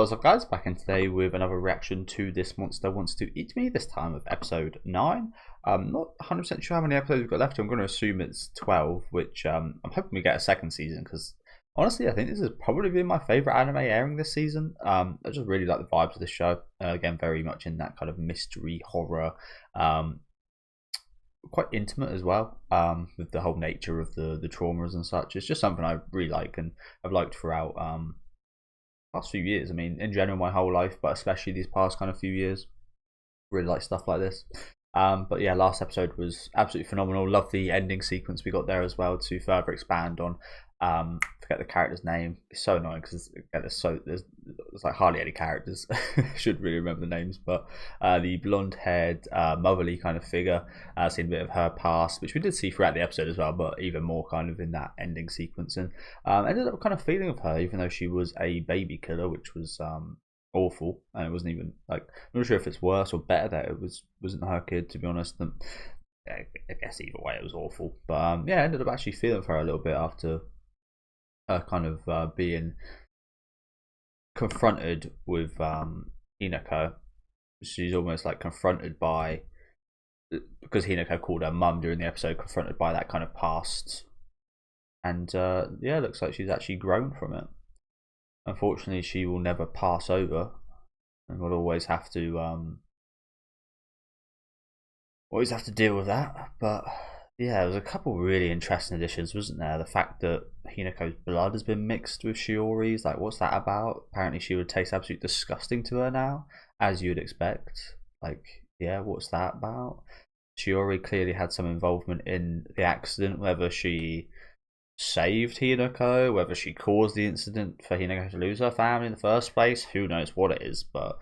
What's up, guys? Back in today with another reaction to This Monster Wants to Eat Me, this time of episode 9. I'm not 100% sure how many episodes we've got left. I'm going to assume it's 12, which I'm hoping we get a second season, because honestly I think this has probably been my favourite anime airing this season. I just really like the vibes of this show. Again, very much in that kind of mystery horror, quite intimate as well, with the whole nature of the traumas and such. It's just something I really like and I've liked throughout past few years. I mean, in general, my whole life, but especially these past kind of few years, really like stuff like this. But yeah, last episode was absolutely phenomenal. Love the ending sequence we got there as well to further expand on. Forget the character's name. It's so annoying because there's like hardly any characters. Should really remember the names, but the blonde-haired motherly kind of figure. Seen a bit of her past, which we did see throughout the episode as well, but even more kind of in that ending sequence. And ended up kind of feeling of her, even though she was a baby killer, which was awful. And it wasn't even like, I'm not sure if it's worse or better that it wasn't her kid, to be honest. And I guess either way it was awful. But yeah, I ended up actually feeling for her a little bit after kind of being confronted with Hinako. She's almost like confronted by, because Hinako called her mum during the episode, confronted by that kind of past. And yeah, it looks like she's actually grown from it. Unfortunately, she will never pass over and will always have to deal with that. But yeah, there was a couple really interesting additions, wasn't there? The fact that Hinako's blood has been mixed with Shiori's, like, what's that about? Apparently she would taste absolutely disgusting to her now, as you'd expect. Like, yeah, what's that about? Shiori clearly had some involvement in the accident, whether she saved Hinako, whether she caused the incident for Hinako to lose her family in the first place, who knows what it is. But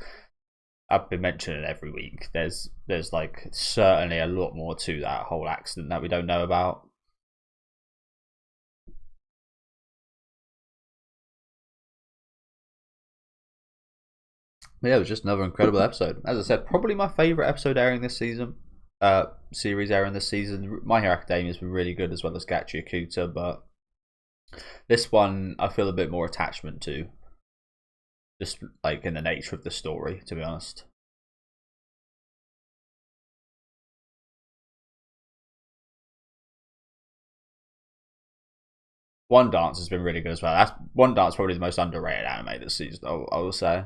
I've been mentioning every week, there's like certainly a lot more to that whole accident that we don't know about. But yeah, it was just another incredible episode. As I said, probably my favourite episode airing this season. Series airing this season. My Hero Academia has been really good, as well as Gachi Akuta, but this one I feel a bit more attachment to, just like in the nature of the story, to be honest. One Dance has been really good as well. That's One Dance, probably the most underrated anime this season, I will say,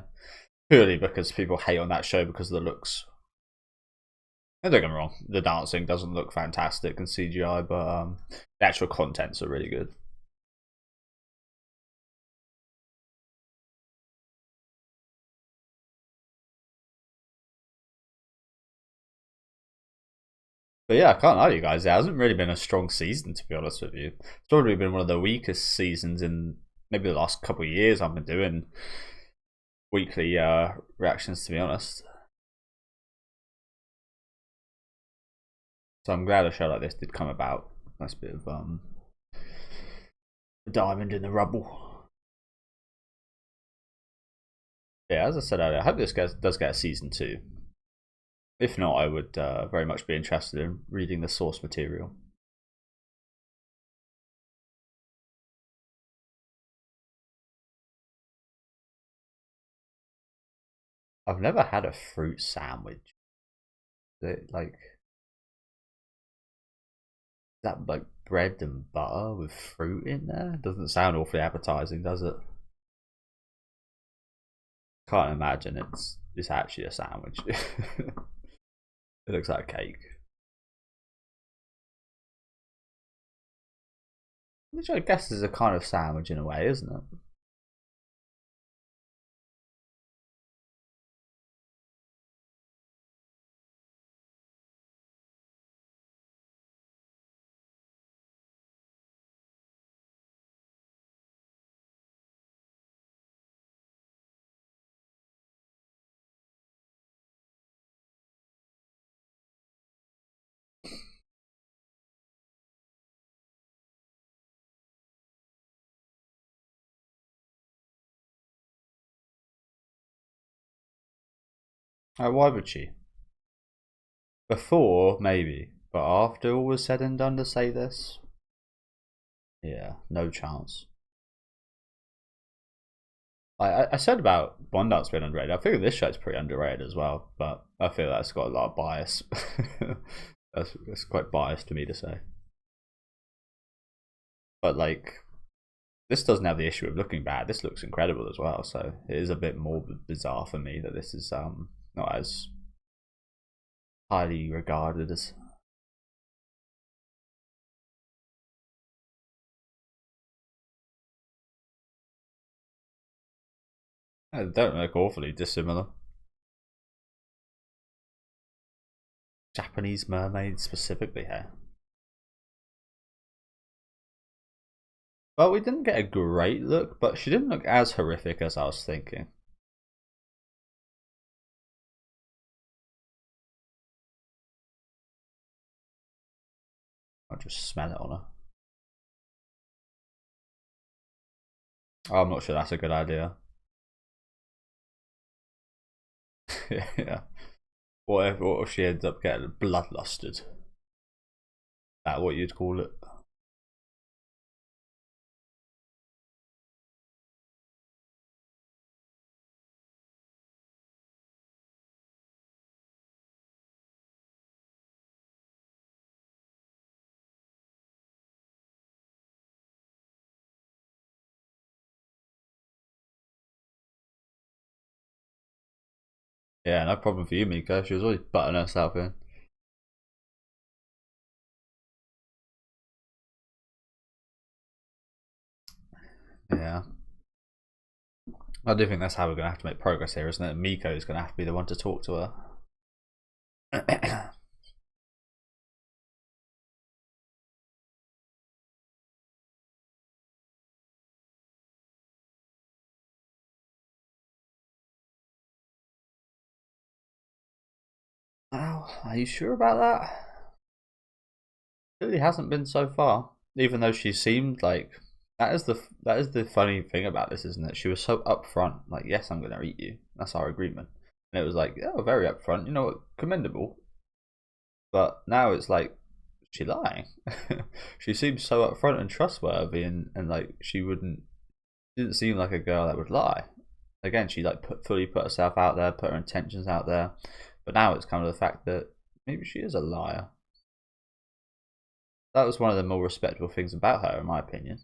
purely because people hate on that show because of the looks. And don't get me wrong, the dancing doesn't look fantastic in CGI, but the actual contents are really good. But yeah, I can't lie to you guys, it hasn't really been a strong season, to be honest with you. It's probably been one of the weakest seasons in maybe the last couple of years I've been doing weekly reactions, to be honest. So I'm glad a show like this did come about. Nice bit of a diamond in the rubble. Yeah, as I said earlier, I hope this does get a season 2. If not, I would very much be interested in reading the source material. I've never had a fruit sandwich. Like, that like bread and butter with fruit in there? Doesn't sound awfully appetizing, does it? Can't imagine it's actually a sandwich. It looks like a cake. Which I guess is a kind of sandwich in a way, isn't it? Why would she? Before, maybe. But after all was said and done to say this? Yeah, no chance. I said about Bond Art's being underrated. I figure this show's pretty underrated as well, but I feel that's got a lot of bias. That's quite biased for me to say. But like, this doesn't have the issue of looking bad. This looks incredible as well. So it is a bit more bizarre for me that this is not as highly regarded as. They don't look awfully dissimilar. Japanese mermaids specifically here. Well, we didn't get a great look, but she didn't look as horrific as I was thinking. I'll just smell it on her. Oh, I'm not sure that's a good idea. Yeah. What if she ends up getting bloodlusted? That what you'd call it? Yeah, no problem for you, Miko. She was always butting herself in. Yeah. I do think that's how we're going to have to make progress here, isn't it? Miko is going to have to be the one to talk to her. Well, are you sure about that? It really hasn't been so far. Even though she seemed like that is the funny thing about this, isn't it? She was so upfront, like, yes, I'm going to eat you. That's our agreement. And it was like, oh, very upfront. You know what? Commendable. But now it's like, she lying? She seems so upfront and trustworthy, and like didn't seem like a girl that would lie. Again, she like fully put herself out there, put her intentions out there. But now it's kind of the fact that maybe she is a liar. That was one of the more respectable things about her, in my opinion.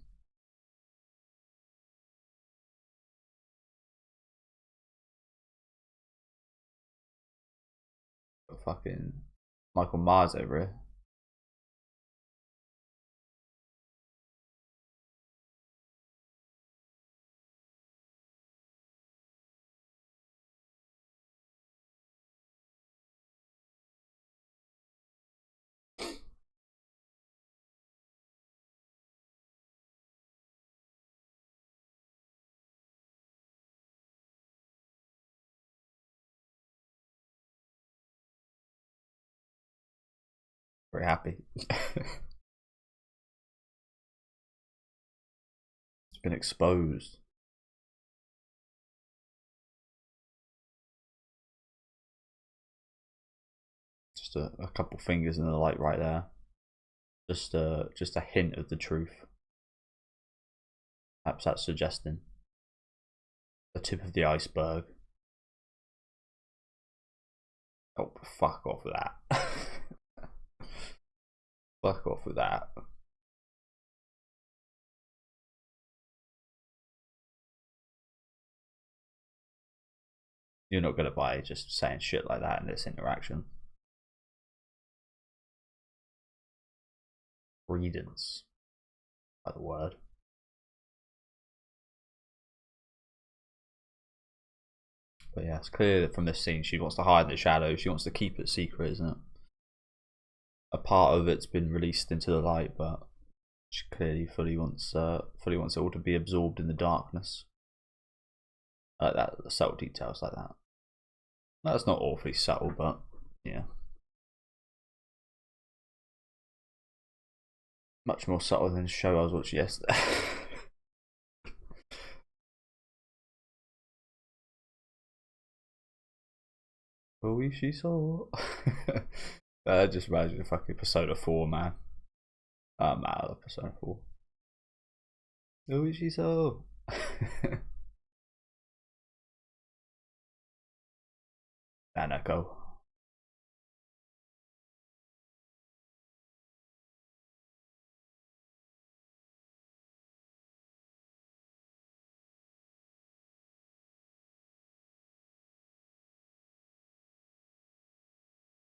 But fucking Michael Myers over here. Very happy. It's been exposed. Just a couple fingers in the light right there. Just a hint of the truth. Perhaps that's suggesting the tip of the iceberg. Oh, fuck off with that. Fuck off with that. You're not gonna buy just saying shit like that in this interaction. Credence, by the word. But yeah, it's clear that from this scene she wants to hide the shadows. She wants to keep it secret, isn't it? A part of it's been released into the light, but she clearly fully wants it all to be absorbed in the darkness. Like that, the subtle details like that. That's not awfully subtle, but yeah. Much more subtle than the show I was watching yesterday. Oh, she saw. That just reminds me of fucking Persona 4, man. I'm out of Persona 4. Oh, she saw. and Echo.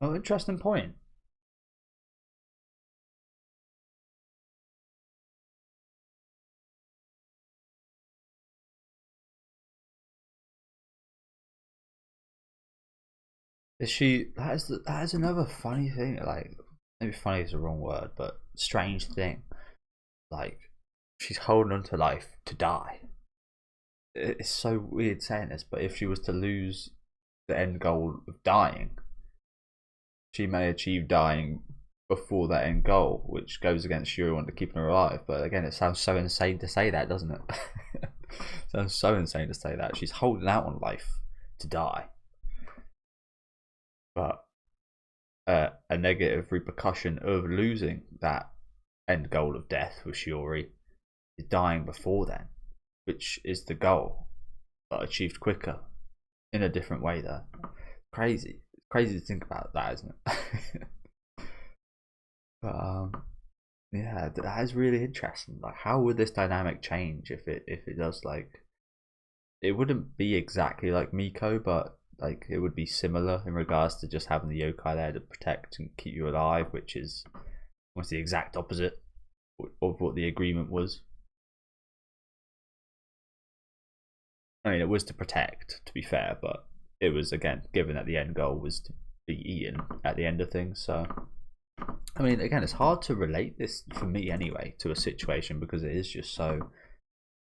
Oh, interesting point. Is she? That is another funny thing. Like, maybe funny is the wrong word, but strange thing. Like, she's holding on to life to die. It's so weird saying this, but if she was to lose the end goal of dying, she may achieve dying before that end goal, which goes against your want to keeping her alive. But again, it sounds so insane to say that, doesn't it? Sounds so insane to say that. She's holding out on life to die, but a negative repercussion of losing that end goal of death with Shiori is dying before then, which is the goal, but achieved quicker in a different way. Though, crazy, crazy to think about that, isn't it? But yeah, that is really interesting. Like, how would this dynamic change if it does, like, it wouldn't be exactly like Miko, but like it would be similar in regards to just having the yokai there to protect and keep you alive, which is almost the exact opposite of what the agreement was. I mean, it was to protect, to be fair, but it was, again, given that the end goal was to be eaten at the end of things. So, I mean, again, it's hard to relate this, for me anyway, to a situation because it is just so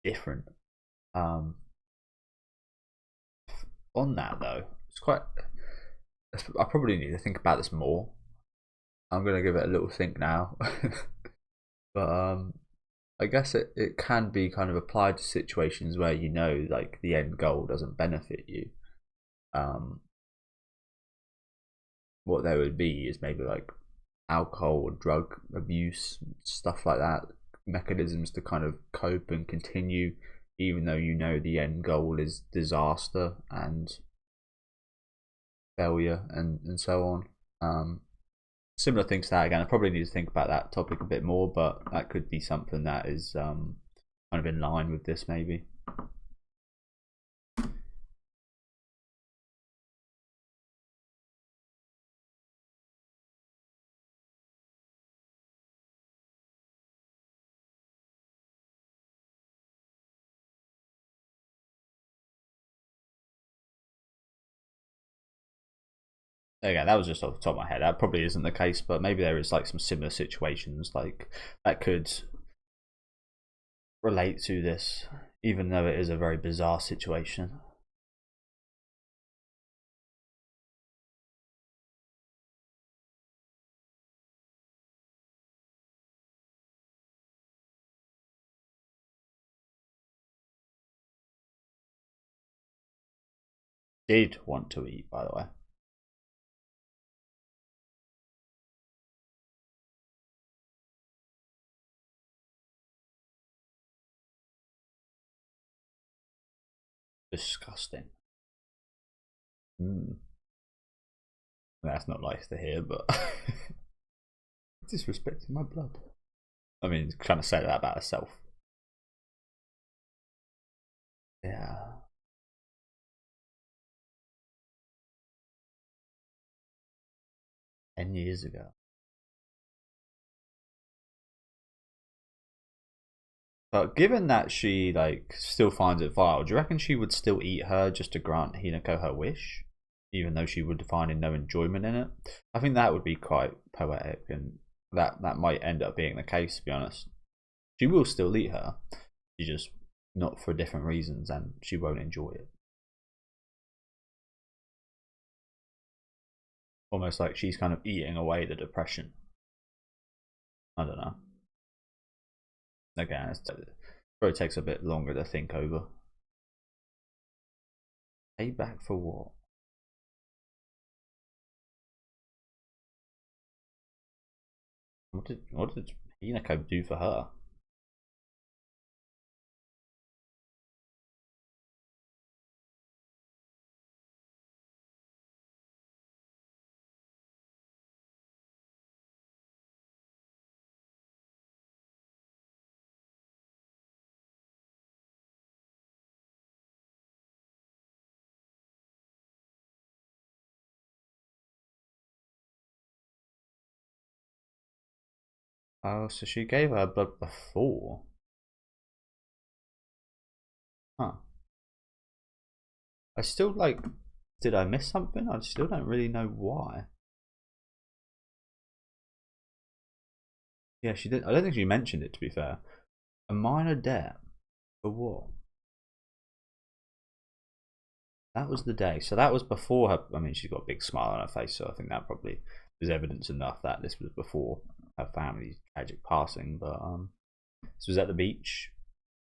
different. On that though, it's quite. I probably need to think about this more. I'm gonna give it a little think now, but I guess it can be kind of applied to situations where you know, like, the end goal doesn't benefit you. Um, what there would be is maybe like alcohol or drug abuse, stuff like that, mechanisms to kind of cope and continue, even though you know the end goal is disaster and failure and so on. Similar things to that. Again, I probably need to think about that topic a bit more, but that could be something that is kind of in line with this, maybe. Again, that was just off the top of my head. That probably isn't the case, but maybe there is like some similar situations like that could relate to this, even though it is a very bizarre situation. Did want to eat, by the way. Disgusting. Mm. That's not nice to hear, but disrespecting my blood. I mean, trying to say that about herself. Yeah. 10 years ago. But given that she, like, still finds it vile, do you reckon she would still eat her just to grant Hinako her wish, even though she would find no enjoyment in it? I think that would be quite poetic, and that might end up being the case. To be honest, she will still eat her, she just not for different reasons, and she won't enjoy it. Almost like she's kind of eating away the depression. I don't know. Again, it probably takes a bit longer to think over. Payback for what? What did Hinako do for her? Oh, so she gave her blood before. Huh. I still like. Did I miss something? I still don't really know why. Yeah, she did. I don't think she mentioned it, to be fair. A minor debt? For what? That was the day. So that was before her. I mean, she's got a big smile on her face, so I think that probably is evidence enough that this was before her family's tragic passing. But this was at the beach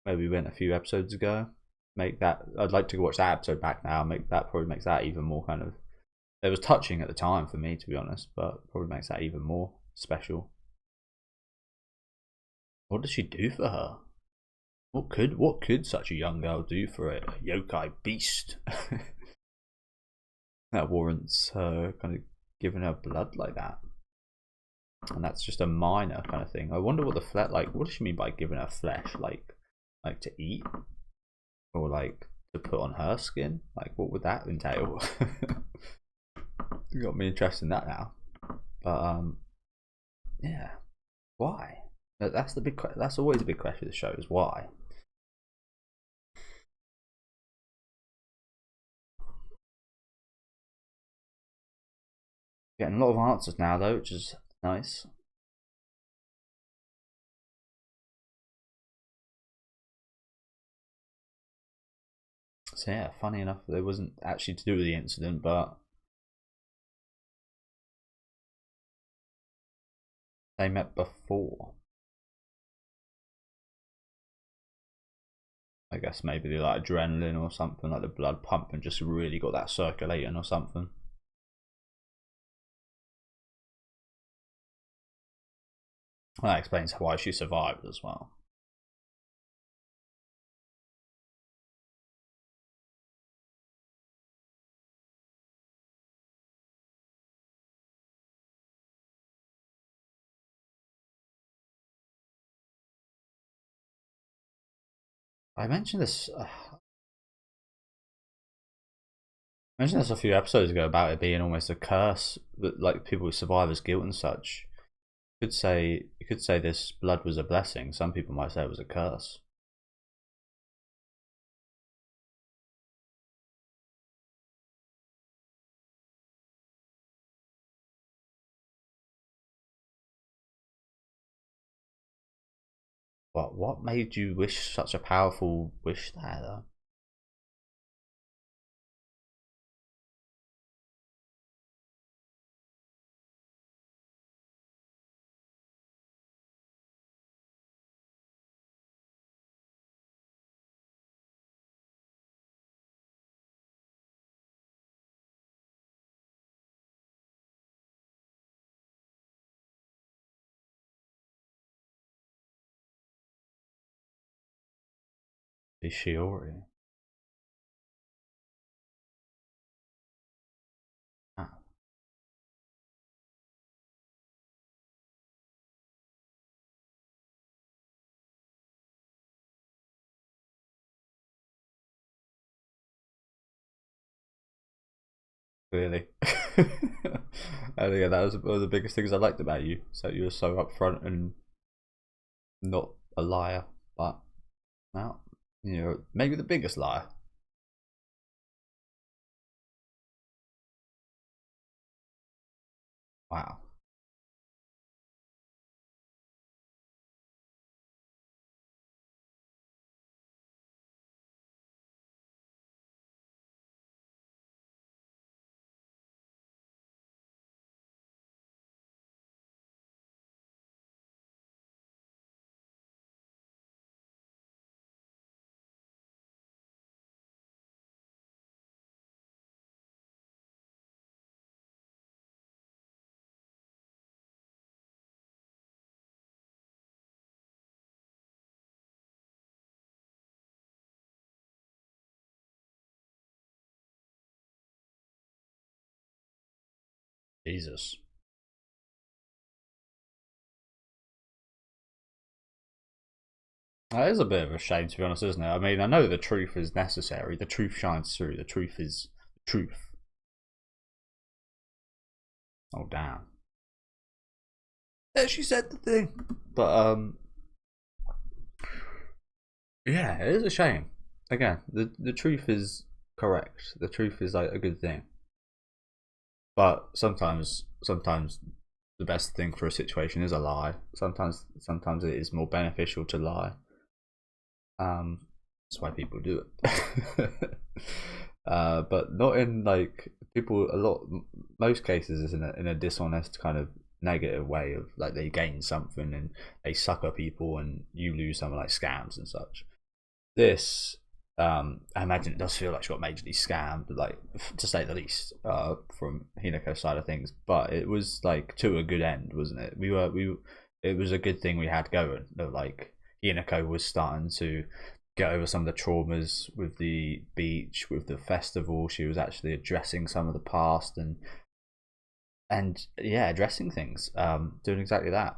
where we went a few episodes ago. Make that. I'd like to watch that episode back now. Make that probably makes that even more kind of. It was touching at the time for me, to be honest, but probably makes that even more special. What did she do for her? What could such a young girl do for a yokai beast that warrants her kind of giving her blood like that? And that's just a minor kind of thing. I wonder what the flesh like. What does she mean by giving her flesh? Like to eat, or like to put on her skin? Like what would that entail? You got me interested in that now. But yeah, why? That's the big. That's always a big question of the show: is why. Getting a lot of answers now, though, which is nice. So yeah, funny enough, it wasn't actually to do with the incident, but they met before. I guess maybe they like adrenaline or something, like the blood pump, and just really got that circulating or something. Well, that explains why she survived as well. I mentioned this. I mentioned this a few episodes ago about it being almost a curse that, like, people with survivor's guilt and such. You could say this blood was a blessing. Some people might say it was a curse. What made you wish such a powerful wish there, though? The Shiori. Ah, clearly. I think that was one of the biggest things I liked about you. So you were so upfront and not a liar, but now you're maybe the biggest liar. Wow. Jesus. That is a bit of a shame, to be honest, isn't it? I mean, I know the truth is necessary. The truth shines through. The truth is the truth. Oh, damn. she said the thing. But yeah, it is a shame. Again, the truth is correct. The truth is like a good thing. But sometimes the best thing for a situation is a lie. Sometimes it is more beneficial to lie. That's why people do it. But not in like people. Most cases is in a dishonest kind of negative way of like they gain something and they sucker people and you lose something like scams and such. This I imagine it does feel like she got majorly scammed, like to say the least, from Hinako's side of things. But it was like to a good end, wasn't it? It was a good thing we had going. Like Hinako was starting to get over some of the traumas with the beach, with the festival. She was actually addressing some of the past and yeah, addressing things, doing exactly that.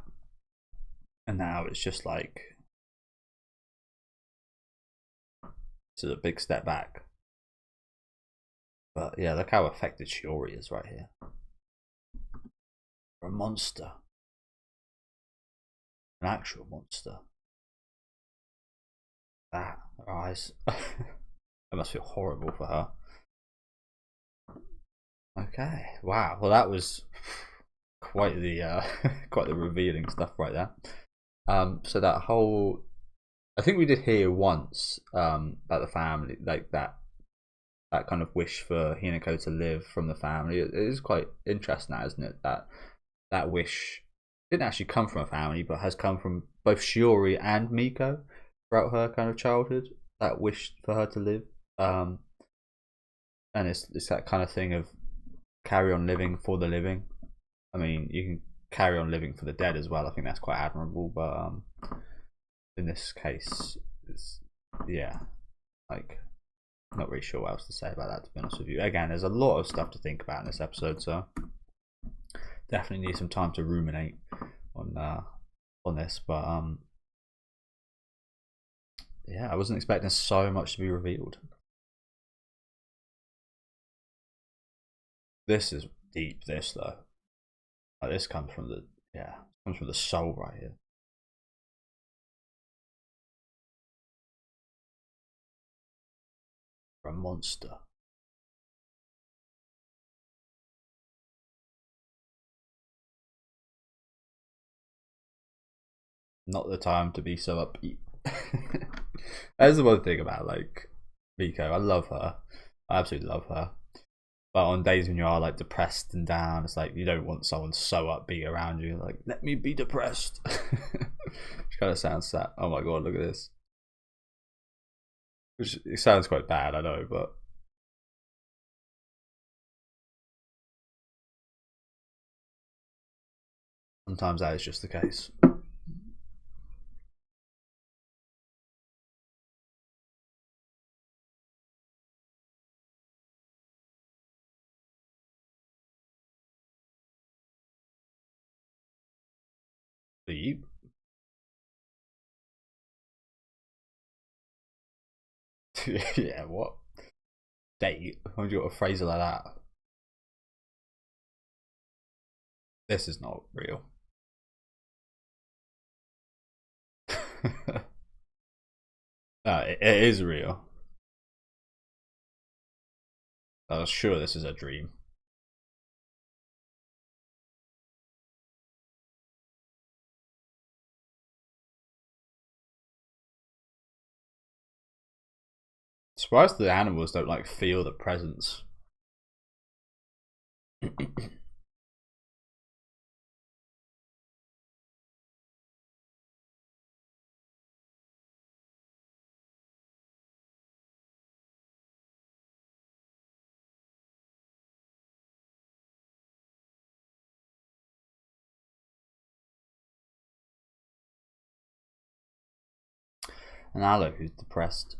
And now it's just like it's a big step back. But yeah, look how affected Shiori is right here. A monster, an actual monster. That her eyes. It must feel horrible for her. Okay, wow. Well, that was quite the quite the revealing stuff right there. So that whole, I think we did hear once about the family, like that kind of wish for Hinako to live from the family. It is quite interesting, now, isn't it? That wish didn't actually come from a family, but has come from both Shiori and Miko throughout her kind of childhood. That wish for her to live, and it's that kind of thing of carry on living for the living. I mean, you can carry on living for the dead as well. I think that's quite admirable, but in this case, it's yeah, like not really sure what else to say about that, to be honest with you. Again, there's a lot of stuff to think about in this episode, so definitely need some time to ruminate on this. But yeah, I wasn't expecting so much to be revealed. This is deep. This though, like, this comes from the soul right here. A monster. Not the time to be so upbeat. That's the one thing about like Miko. I love her. I absolutely love her. But on days when you are like depressed and down, it's like you don't want someone so upbeat around you. Like, let me be depressed. Which kind of sounds sad. Oh my god, look at this. Which it sounds quite bad, I know, but sometimes that is just the case. Leave? Yeah, what? Date? Why would you got a phrase like that? This is not real. No, it is real. I was sure this is a dream. Surprised the animals don't like feel the presence. An aloe who's depressed.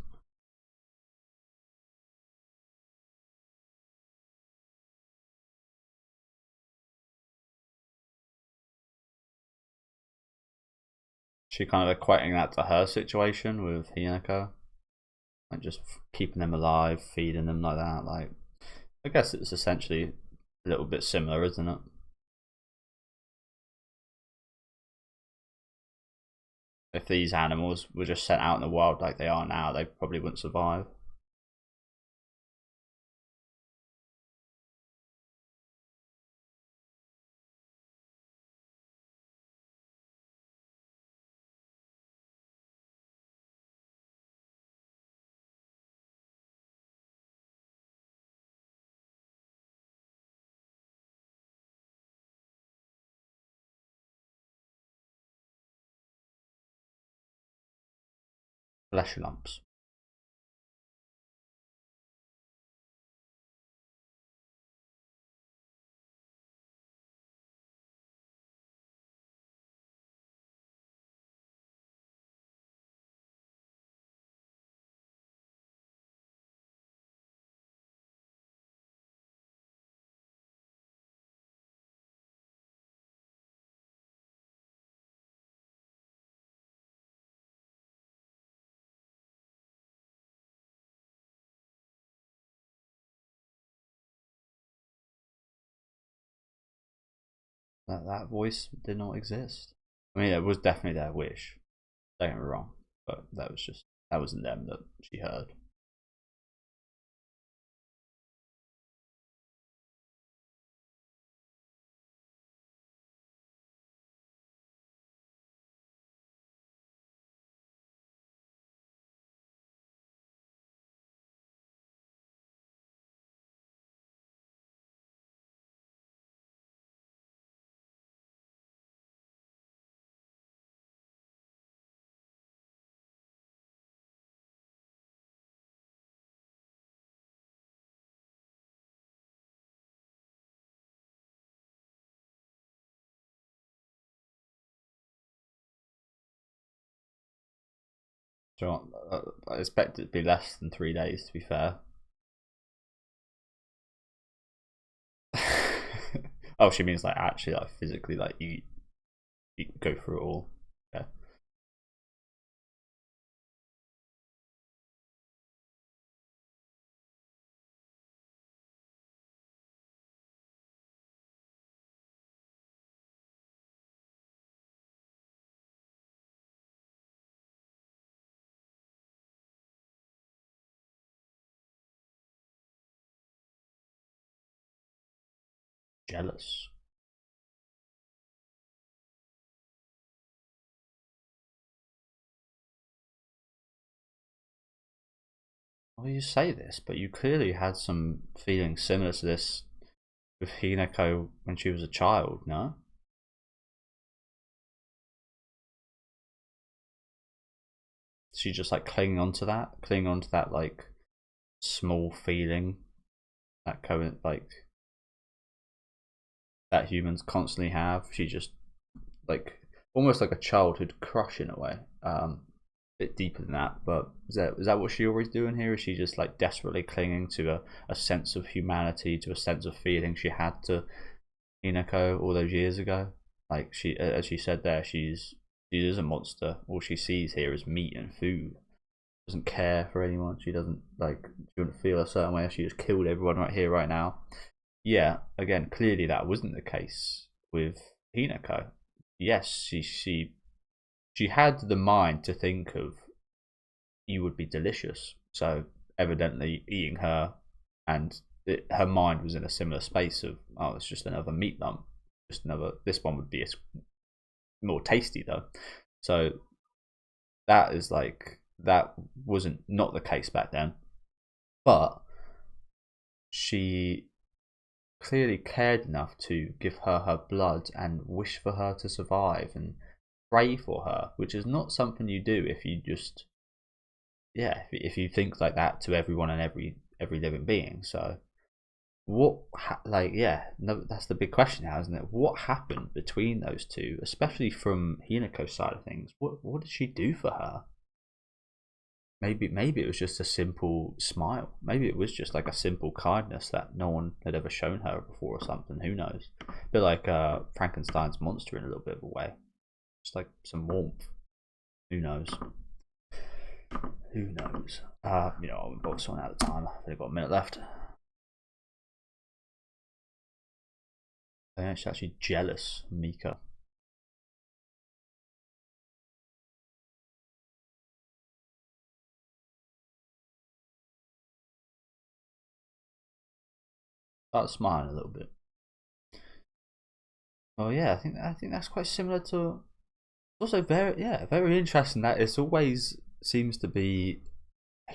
She kind of equating that to her situation with Hinako, like just keeping them alive, feeding them like that. Like, I guess it's essentially a little bit similar, isn't it? If these animals were just sent out in the wild like they are now, they probably wouldn't survive. Flesh lumps. That voice did not exist. I mean, it was definitely their wish. Don't get me wrong, but that wasn't them that she heard. So I expect it to be less than 3 days. To be fair. Oh, she means like actually, like physically, like you go through it all. Yeah. Jealous. Well, you say this, but you clearly had some feelings similar to this with Hinako when she was a child, no? She just like clinging on to that like small feeling that current like that humans constantly have. She just like almost like a childhood crush in a way. A bit deeper than that, but is that what she always doing here? Is she just like desperately clinging to a sense of humanity, to a sense of feeling she had to Hinako all those years ago? Like she, as she said there, she is a monster. All she sees here is meat and food. Doesn't care for anyone. She doesn't like. She wouldn't feel a certain way. She just killed everyone right here, right now. Yeah. Again, clearly that wasn't the case with Hinako. Yes, she had the mind to think of you would be delicious. So evidently, eating her, and her mind was in a similar space of oh, it's just another meat lump. Just another. This one would be more tasty though. So that is like that wasn't not the case back then, but she clearly cared enough to give her her blood and wish for her to survive and pray for her, which is not something you do if you just yeah if you think like that to everyone and every living being. So what like yeah no, that's the big question now, isn't it? What happened between those two, especially from Hinako's side of things? What did she do for her? Maybe it was just a simple smile. Maybe it was just like a simple kindness that no one had ever shown her before or something. Who knows? A bit like Frankenstein's monster in a little bit of a way. Just like some warmth. Who knows? Who knows? I'm about someone out of time. I've only got a minute left. She's actually jealous, Mika. start smiling a little bit. Oh yeah, I think that's quite similar to. Also very interesting that it's always seems to be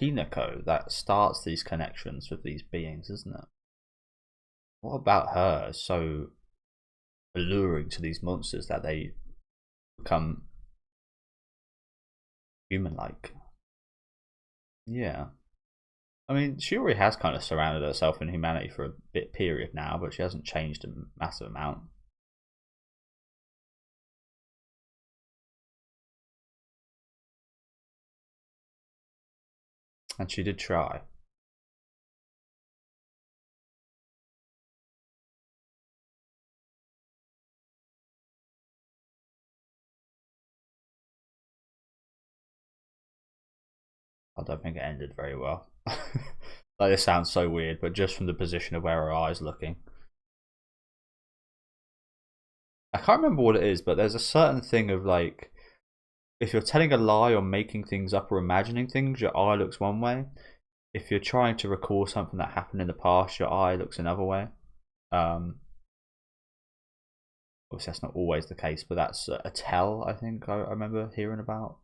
Hinako that starts these connections with these beings, isn't it? What about her is so alluring to these monsters that they become human-like? Yeah. I mean, she already has kind of surrounded herself in humanity for a bit period now, but she hasn't changed a massive amount. And she did try. I don't think it ended very well. Like, this sounds so weird, but just from the position of where her eyes looking. I can't remember what it is, but there's a certain thing of like, if you're telling a lie or making things up or imagining things, your eye looks one way. If you're trying to recall something that happened in the past, your eye looks another way. Um, Obviously, that's not always the case, but that's a tell I think I remember hearing about.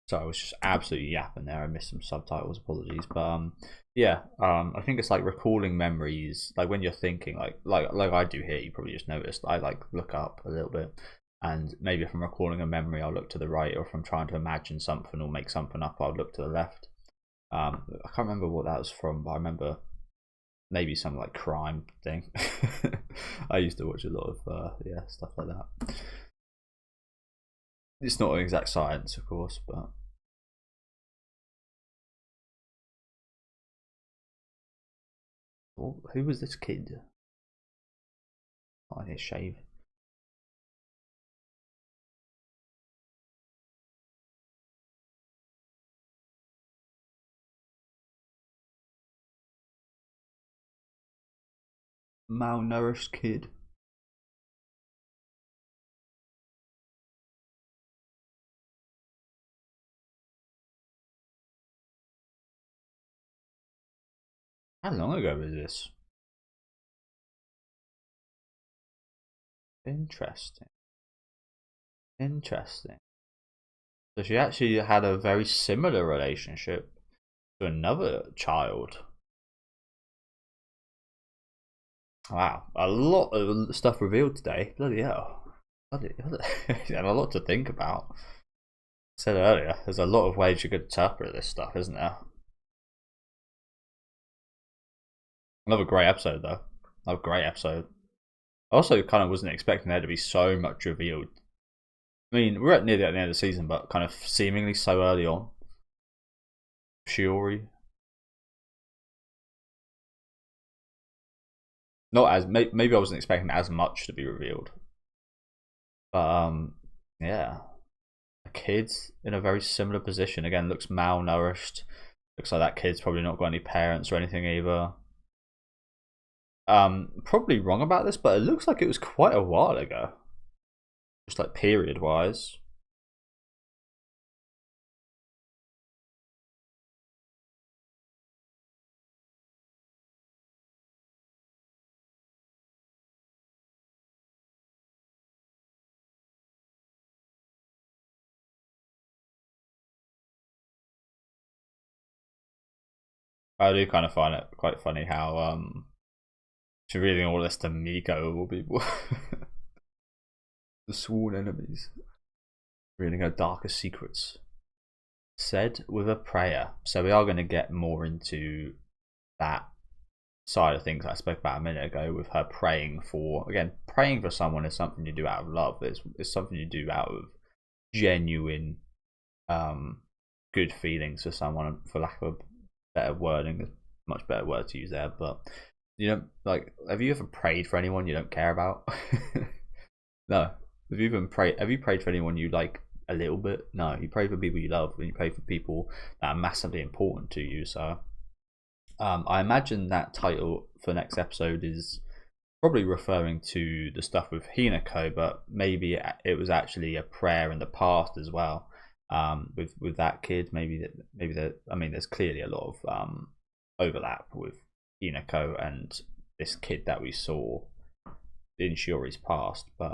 So I was just absolutely yapping there. I missed some subtitles. Apologies, but yeah, I think it's like recalling memories. Like when you're thinking, like I do here. You probably just noticed. I like look up a little bit, and maybe if I'm recalling a memory, I'll look to the right, or if I'm trying to imagine something or make something up, I'll look to the left. I can't remember what that was from, but I remember maybe some like crime thing. I used to watch a lot of yeah, stuff like that. It's not an exact science, of course, but who was this kid? Oh, I need a shave. Malnourished kid. How long ago was this? Interesting. Interesting. So she actually had a very similar relationship to another child. Wow, a lot of stuff revealed today. Bloody hell. Bloody and a lot to think about. I said earlier, there's a lot of ways you could interpret this stuff, isn't there? Another great episode, though. Another great episode. I also kind of wasn't expecting there to be so much revealed. I mean, we're at nearly at the end of the season, but kind of seemingly so early on. Shiori. Not as maybe I wasn't expecting as much to be revealed, but yeah, a kid in a very similar position again looks malnourished. Looks like that kid's probably not got any parents or anything either. Probably wrong about this, but it looks like it was quite a while ago, just like period wise. I do kind of find it quite funny how she's reading all this to Miko of all people, the sworn enemies, reading her darkest secrets. Said with a prayer. So we are going to get more into that side of things I spoke about a minute ago with her praying for. Again, praying for someone is something you do out of love. It's something you do out of genuine good feelings for someone, for lack of a better wording. There's much better word to use there, but you know, like, have you ever prayed for anyone you don't care about? No. Have you prayed for anyone you like a little bit? No. You pray for people you love, and you pray for people that are massively important to you. So I imagine that title for next episode is probably referring to the stuff with Hinako, but maybe it was actually a prayer in the past as well. with that kid. Maybe that I mean, there's clearly a lot of overlap with Hinako and this kid that we saw in Shiori's past, but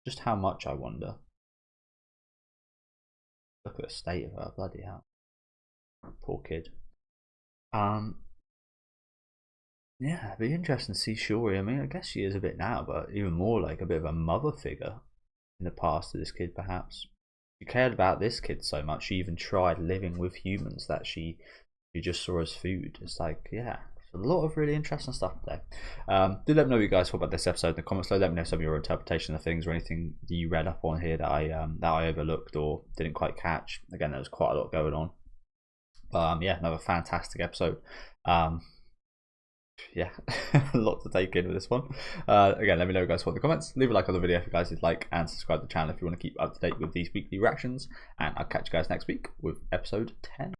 just how much, I wonder. Look at the state of her, bloody hell, poor kid. Yeah, it'd be interesting to see Shiori. I mean, I guess she is a bit now, but even more like a bit of a mother figure in the past to this kid, perhaps. She cared about this kid so much, she even tried living with humans that she just saw as food. It's like, yeah, a lot of really interesting stuff today. Do let me know what you guys thought about this episode in the comments below. Let me know some of your interpretation of things or anything that you read up on here that I overlooked or didn't quite catch. Again, there was quite a lot going on. Yeah, another fantastic episode. Yeah, a lot to take in with this one. Again, let me know what you guys thought in the comments. Leave a like on the video if you guys did like, and subscribe to the channel if you want to keep up to date with these weekly reactions. And I'll catch you guys next week with episode 10.